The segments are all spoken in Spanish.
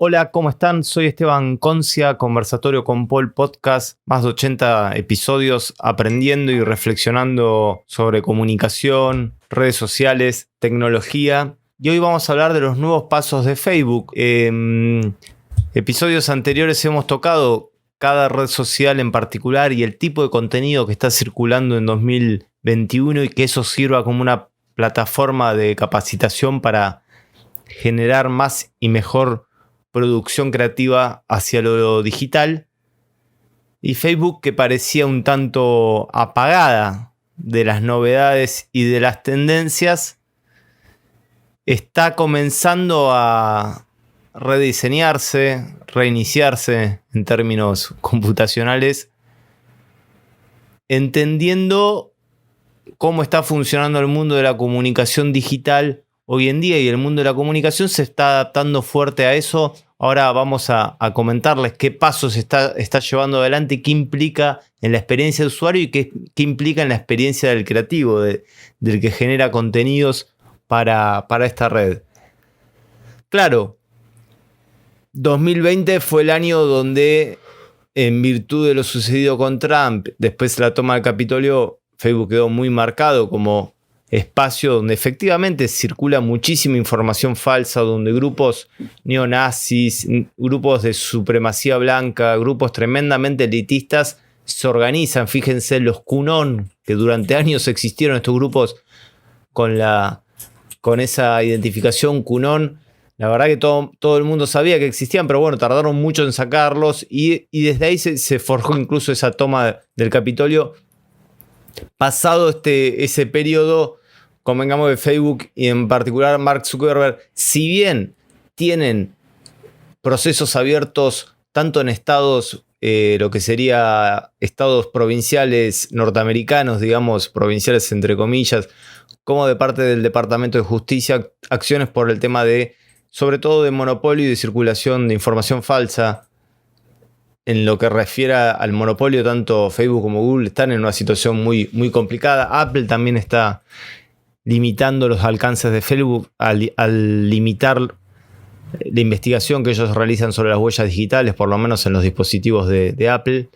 Hola, ¿cómo están? Soy Esteban Concia, Conversatorio con Paul Podcast, más de 80 episodios aprendiendo y reflexionando sobre comunicación, redes sociales, tecnología. Y hoy vamos a hablar de los nuevos pasos de Facebook. Episodios anteriores hemos tocado cada red social en particular y el tipo de contenido que está circulando en 2021 y que eso sirva como una plataforma de capacitación para generar más y mejor producción creativa hacia lo digital. Y Facebook, que parecía un tanto apagada de las novedades y de las tendencias, está comenzando a rediseñarse, reiniciarse en términos computacionales, entendiendo cómo está funcionando el mundo de la comunicación digital hoy en día, y el mundo de la comunicación se está adaptando fuerte a eso. Ahora vamos a comentarles qué pasos está llevando adelante y qué implica en la experiencia de usuario y qué implica en la experiencia del creativo, del que genera contenidos para esta red. Claro, 2020 fue el año donde, en virtud de lo sucedido con Trump, después de la toma del Capitolio, Facebook quedó muy marcado como espacio donde efectivamente circula muchísima información falsa, donde grupos neonazis, grupos de supremacía blanca, grupos tremendamente elitistas se organizan. Fíjense los QAnon, que durante años existieron estos grupos con esa identificación QAnon. La verdad que todo el mundo sabía que existían, pero bueno, tardaron mucho en sacarlos y desde ahí se forjó incluso esa toma del Capitolio. Pasado ese periodo, convengamos que Facebook y en particular Mark Zuckerberg, si bien tienen procesos abiertos tanto en estados, lo que sería estados provinciales norteamericanos, digamos, provinciales entre comillas, como de parte del Departamento de Justicia, acciones por el tema sobre todo de monopolio y de circulación de información falsa. En lo que refiere al monopolio, tanto Facebook como Google están en una situación muy, muy complicada. Apple también está limitando los alcances de Facebook al limitar la investigación que ellos realizan sobre las huellas digitales, por lo menos en los dispositivos de Apple.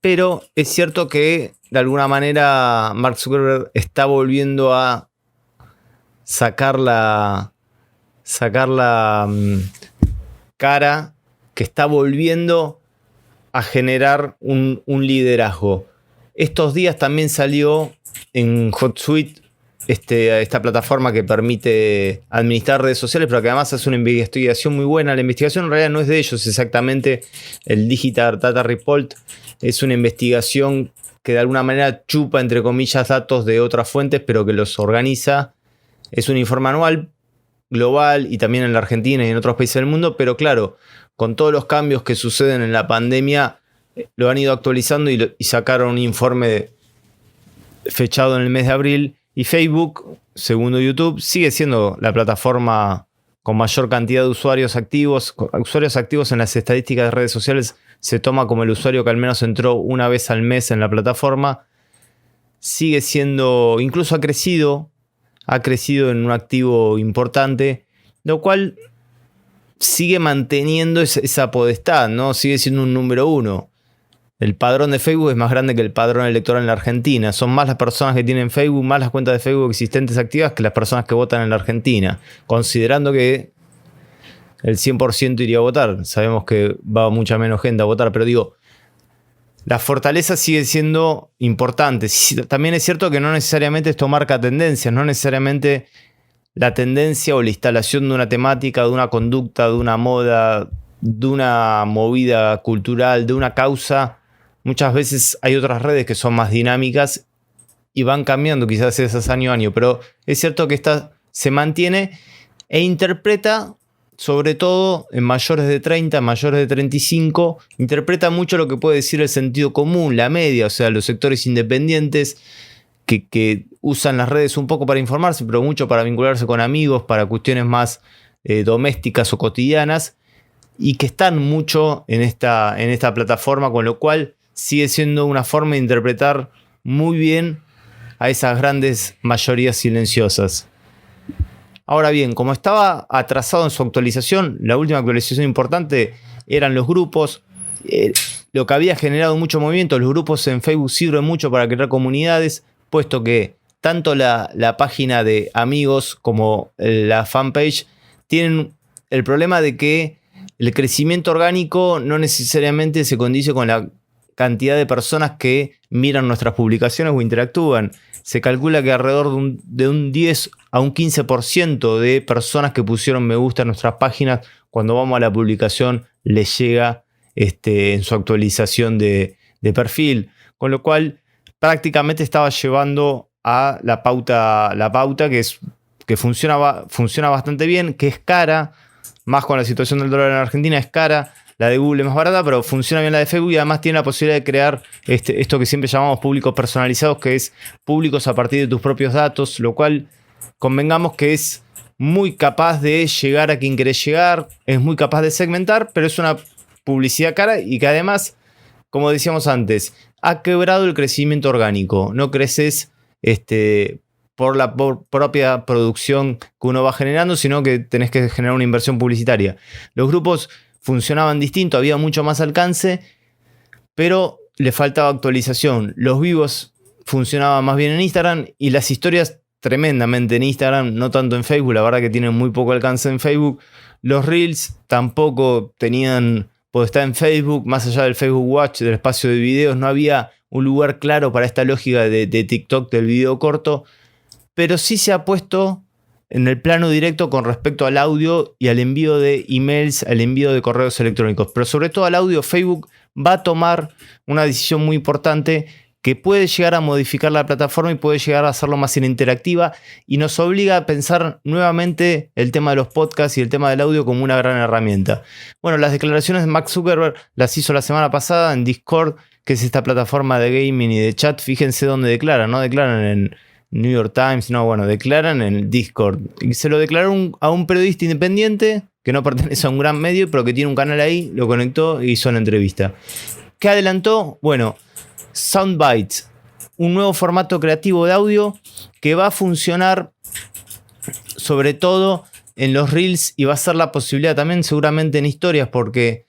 Pero es cierto que de alguna manera Mark Zuckerberg está volviendo a sacar la cara, que está volviendo a generar un liderazgo. Estos días también salió en HotSuite esta plataforma que permite administrar redes sociales, pero que además hace una investigación muy buena. La investigación en realidad no es de ellos exactamente. El Digital Data Report es una investigación que de alguna manera chupa, entre comillas, datos de otras fuentes, pero que los organiza. Es un informe anual global y también en la Argentina y en otros países del mundo, pero claro, con todos los cambios que suceden en la pandemia, lo han ido actualizando y sacaron un informe fechado en el mes de abril. Y Facebook, segundo YouTube, sigue siendo la plataforma con mayor cantidad de usuarios activos. Usuarios activos en las estadísticas de redes sociales se toma como el usuario que al menos entró una vez al mes en la plataforma. Sigue siendo, incluso ha crecido en un activo importante, lo cual sigue manteniendo esa potestad, ¿no? Sigue siendo un número uno. El padrón de Facebook es más grande que el padrón electoral en la Argentina. Son más las personas que tienen Facebook, más las cuentas de Facebook existentes activas que las personas que votan en la Argentina. Considerando que el 100% iría a votar. Sabemos que va mucha menos gente a votar, pero digo, la fortaleza sigue siendo importante. También es cierto que no necesariamente esto marca tendencias, no necesariamente la tendencia o la instalación de una temática, de una conducta, de una moda, de una movida cultural, de una causa. Muchas veces hay otras redes que son más dinámicas y van cambiando quizás esas año a año, pero es cierto que esta se mantiene e interpreta, sobre todo en mayores de 30, mayores de 35, interpreta mucho lo que puede decir el sentido común, la media, o sea, los sectores independientes que usan las redes un poco para informarse, pero mucho para vincularse con amigos, para cuestiones más domésticas o cotidianas, y que están mucho en esta plataforma, con lo cual sigue siendo una forma de interpretar muy bien a esas grandes mayorías silenciosas. Ahora bien, como estaba atrasado en su actualización, la última actualización importante eran los grupos. Lo que había generado mucho movimiento, los grupos en Facebook sirven mucho para crear comunidades, puesto que tanto la página de amigos como la fanpage tienen el problema de que el crecimiento orgánico no necesariamente se condice con la cantidad de personas que miran nuestras publicaciones o interactúan. Se calcula que alrededor de un 10 a un 15% de personas que pusieron me gusta en nuestras páginas, cuando vamos a la publicación les llega en su actualización de perfil. Con lo cual prácticamente estaba llevando a la pauta que funciona bastante bien, que es cara, más con la situación del dólar en Argentina, es cara. La de Google es más barata, pero funciona bien la de Facebook y además tiene la posibilidad de crear esto que siempre llamamos públicos personalizados, que es públicos a partir de tus propios datos, lo cual convengamos que es muy capaz de llegar a quien querés llegar, es muy capaz de segmentar, pero es una publicidad cara y que además, como decíamos antes, ha quebrado el crecimiento orgánico. No creces por la propia producción que uno va generando, sino que tenés que generar una inversión publicitaria. Los grupos funcionaban distinto, había mucho más alcance, pero le faltaba actualización. Los vivos funcionaban más bien en Instagram y las historias tremendamente en Instagram, no tanto en Facebook. La verdad que tienen muy poco alcance en Facebook. Los Reels tampoco tenían potestad en Facebook, más allá del Facebook Watch, del espacio de videos. No había un lugar claro para esta lógica de TikTok del video corto, pero sí se ha puesto en el plano directo con respecto al audio y al envío de emails, al envío de correos electrónicos. Pero sobre todo al audio, Facebook va a tomar una decisión muy importante que puede llegar a modificar la plataforma y puede llegar a hacerlo más interactiva y nos obliga a pensar nuevamente el tema de los podcasts y el tema del audio como una gran herramienta. Bueno, las declaraciones de Mark Zuckerberg las hizo la semana pasada en Discord, que es esta plataforma de gaming y de chat. Fíjense dónde declaran, no declaran en New York Times, declaran en Discord. Y se lo declaró a un periodista independiente que no pertenece a un gran medio, pero que tiene un canal ahí, lo conectó y hizo la entrevista. ¿Qué adelantó? Bueno, Soundbites, un nuevo formato creativo de audio que va a funcionar sobre todo en los Reels y va a ser la posibilidad también seguramente en historias porque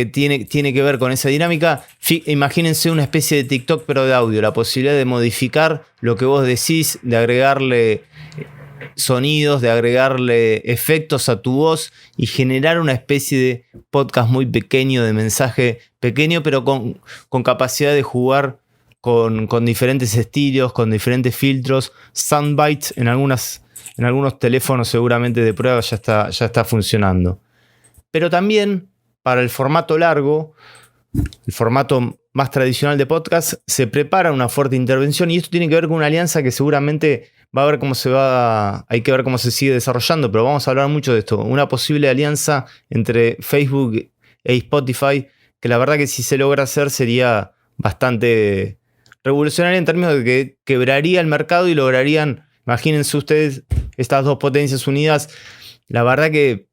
tiene que ver con esa dinámica. Imagínense una especie de TikTok pero de audio, la posibilidad de modificar lo que vos decís, de agregarle sonidos, de agregarle efectos a tu voz y generar una especie de podcast muy pequeño, de mensaje pequeño, pero con capacidad de jugar con diferentes estilos, con diferentes filtros. Soundbites en algunos teléfonos seguramente de prueba ya está funcionando. Pero también para el formato largo, el formato más tradicional de podcast, se prepara una fuerte intervención y esto tiene que ver con una alianza que seguramente hay que ver cómo se sigue desarrollando, pero vamos a hablar mucho de esto. Una posible alianza entre Facebook e Spotify, que la verdad que si se logra hacer sería bastante revolucionaria en términos de que quebraría el mercado y lograrían, imagínense ustedes, estas dos potencias unidas. La verdad que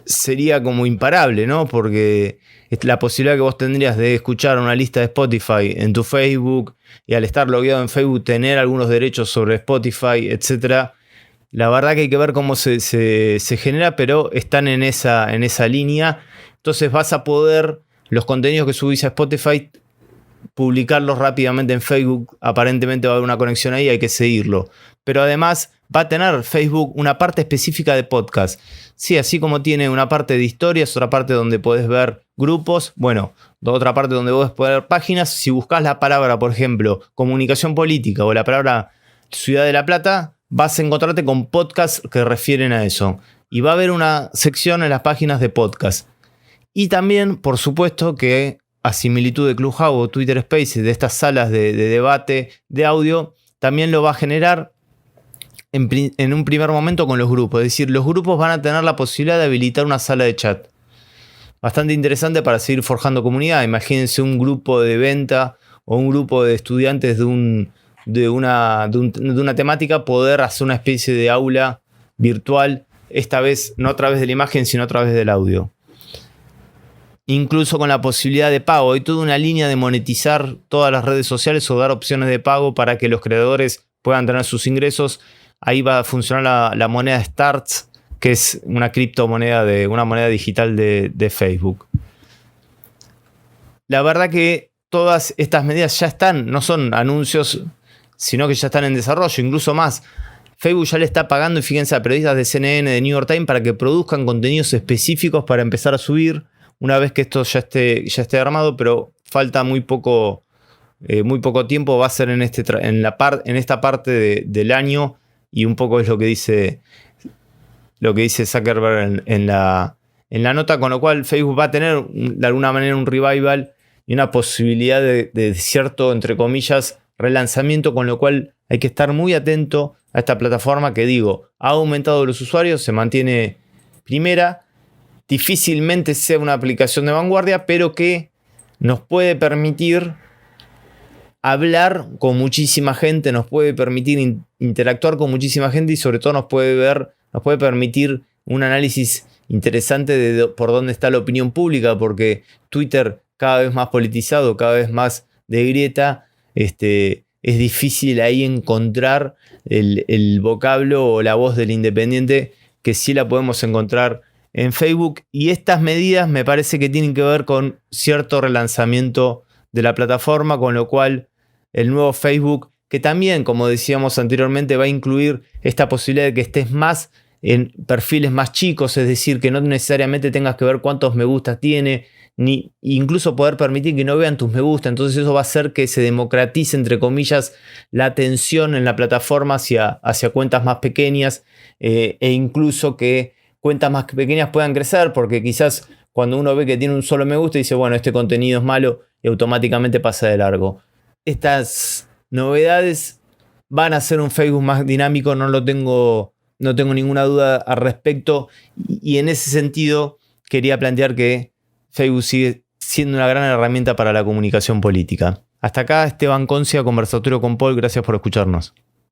sería como imparable, ¿no? Porque la posibilidad que vos tendrías de escuchar una lista de Spotify en tu Facebook y al estar logueado en Facebook tener algunos derechos sobre Spotify, etc. La verdad que hay que ver cómo se genera, pero están en esa línea. Entonces vas a poder, los contenidos que subís a Spotify, publicarlos rápidamente en Facebook. Aparentemente va a haber una conexión ahí, hay que seguirlo. Pero además va a tener Facebook una parte específica de podcast. Sí, así como tiene una parte de historias, otra parte donde podés ver grupos, bueno, otra parte donde podés ver páginas. Si buscas la palabra, por ejemplo, comunicación política o la palabra Ciudad de la Plata, vas a encontrarte con podcasts que refieren a eso. Y va a haber una sección en las páginas de podcast. Y también, por supuesto, que a similitud de Clubhouse o Twitter Spaces, de estas salas de debate de audio, también lo va a generar en un primer momento con los grupos. Es decir, los grupos van a tener la posibilidad de habilitar una sala de chat. Bastante interesante para seguir forjando comunidad. Imagínense un grupo de venta o un grupo de estudiantes de una temática poder hacer una especie de aula virtual, esta vez no a través de la imagen, sino a través del audio. Incluso con la posibilidad de pago. Hay toda una línea de monetizar todas las redes sociales o dar opciones de pago para que los creadores puedan tener sus ingresos. ahí va a funcionar la moneda Starts, que es una criptomoneda, una moneda digital de Facebook. La verdad que todas estas medidas ya están, no son anuncios, sino que ya están en desarrollo, incluso más. Facebook ya le está pagando, y fíjense, a periodistas de CNN, de New York Times, para que produzcan contenidos específicos para empezar a subir una vez que esto ya esté armado, pero falta muy poco tiempo. Va a ser en esta parte del año, y un poco es lo que dice Zuckerberg en la nota, con lo cual Facebook va a tener de alguna manera un revival y una posibilidad de cierto, entre comillas, relanzamiento, con lo cual hay que estar muy atento a esta plataforma que, digo, ha aumentado los usuarios, se mantiene primera, difícilmente sea una aplicación de vanguardia, pero que nos puede permitir hablar con muchísima gente, nos puede permitir interactuar con muchísima gente, y sobre todo nos puede permitir un análisis interesante de por dónde está la opinión pública, porque Twitter, cada vez más politizado, cada vez más de grieta, es difícil ahí encontrar el vocablo o la voz del independiente, que sí la podemos encontrar en Facebook. Y estas medidas me parece que tienen que ver con cierto relanzamiento de la plataforma, con lo cual el nuevo Facebook, que también, como decíamos anteriormente, va a incluir esta posibilidad de que estés más en perfiles más chicos, es decir, que no necesariamente tengas que ver cuántos me gustas tiene, ni incluso poder permitir que no vean tus me gusta. Entonces eso va a hacer que se democratice, entre comillas, la atención en la plataforma hacia cuentas más pequeñas, e incluso que cuentas más pequeñas puedan crecer, porque quizás cuando uno ve que tiene un solo me gusta, dice, bueno, este contenido es malo, y automáticamente pasa de largo. Estas novedades van a hacer un Facebook más dinámico, no tengo ninguna duda al respecto, y en ese sentido quería plantear que Facebook sigue siendo una gran herramienta para la comunicación política. Hasta acá, Esteban Concia, Conversatorio con Paul. Gracias por escucharnos.